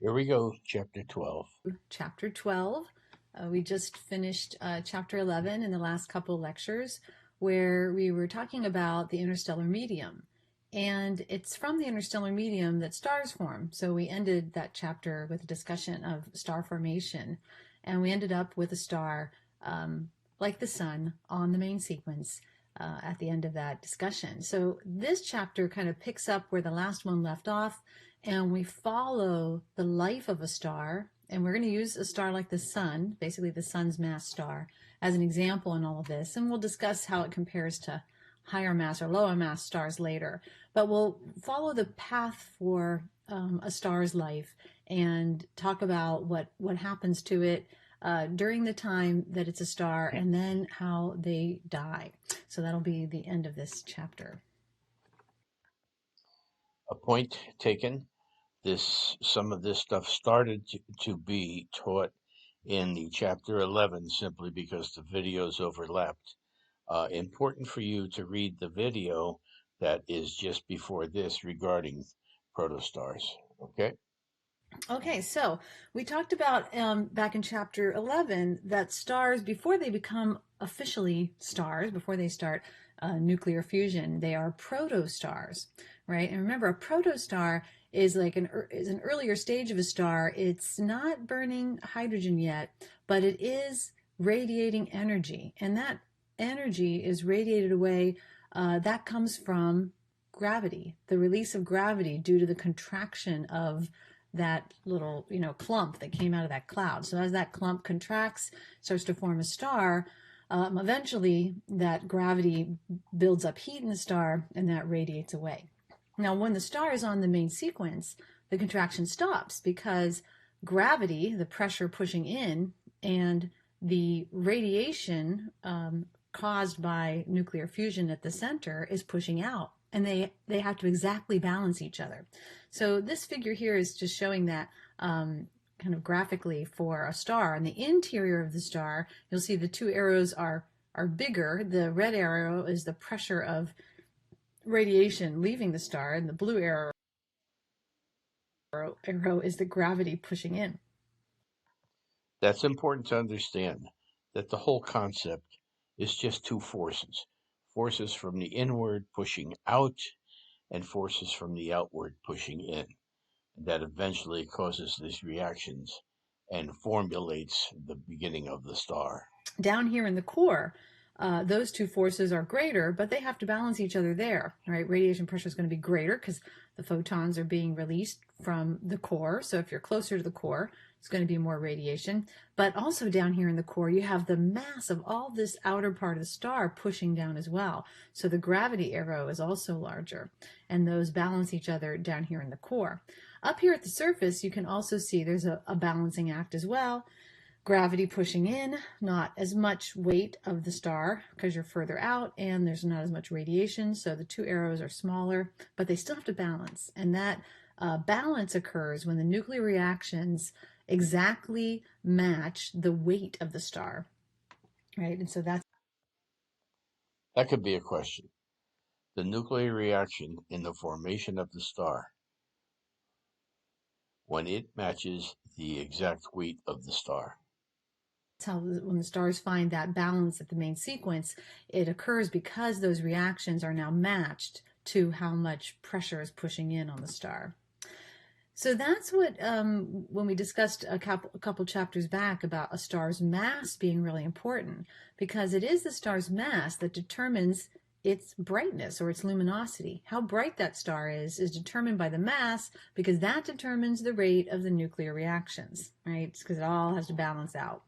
Here we go, chapter 12. Chapter 12. We just finished chapter 11 in the last couple of lectures where we were talking about the interstellar medium. And it's from the interstellar medium that stars form. So we ended that chapter with a discussion of star formation. And we ended up with a star like the sun on the main sequence at the end of that discussion. So this chapter kind of picks up where the last one left off, and we follow the life of a star. And we're going to use a star like the sun, basically the sun's mass star, as an example in all of this. And we'll discuss how it compares to higher mass or lower mass stars later. But we'll follow the path for a star's life and talk about what happens to it during the time that it's a star, and then how they die. So that'll be the end of this chapter. A point taken. Some of this stuff started to be taught in the chapter 11 simply because the videos overlapped. Important for you to read the video that is just before this regarding protostars. Okay? Okay, so we talked about back in chapter 11 that stars, before they become officially stars, before they start nuclear fusion, they are protostars, right? And remember, a protostar is like an earlier stage of a star. It's not burning hydrogen yet, but it is radiating energy, and that energy is radiated away. That comes from gravity, the release of gravity due to the contraction of that little, clump that came out of that cloud. So as that clump contracts, starts to form a star, eventually that gravity builds up heat in the star and that radiates away. Now, when the star is on the main sequence, the contraction stops because gravity, the pressure pushing in, and the radiation caused by nuclear fusion at the center is pushing out, and they have to exactly balance each other. So this figure here is just showing that kind of graphically for a star. In the interior of the star, you'll see the two arrows are bigger. The red arrow is the pressure of radiation leaving the star, and the blue arrow is the gravity pushing in. That's important to understand that the whole concept is just two forces. Forces from the inward pushing out and forces from the outward pushing in. That eventually causes these reactions and formulates the beginning of the star. Down here in the core, those two forces are greater, but they have to balance each other there, right? Radiation pressure is going to be greater because the photons are being released from the core. So if you're closer to the core, it's going to be more radiation. But also down here in the core, you have the mass of all this outer part of the star pushing down as well. So the gravity arrow is also larger, and those balance each other down here in the core. Up here at the surface, you can also see there's a balancing act as well. Gravity pushing in, not as much weight of the star because you're further out and there's not as much radiation, so the two arrows are smaller, but they still have to balance. And that balance occurs when the nuclear reactions exactly match the weight of the star, right? And so That could be a question. The nuclear reaction in the formation of the star, when it matches the exact weight of the star. how when the stars find that balance at the main sequence, it occurs because those reactions are now matched to how much pressure is pushing in on the star. So that's what, when we discussed a couple chapters back about a star's mass being really important, because it is the star's mass that determines its brightness or its luminosity. How bright that star is determined by the mass, because that determines the rate of the nuclear reactions, right? Because it all has to balance out.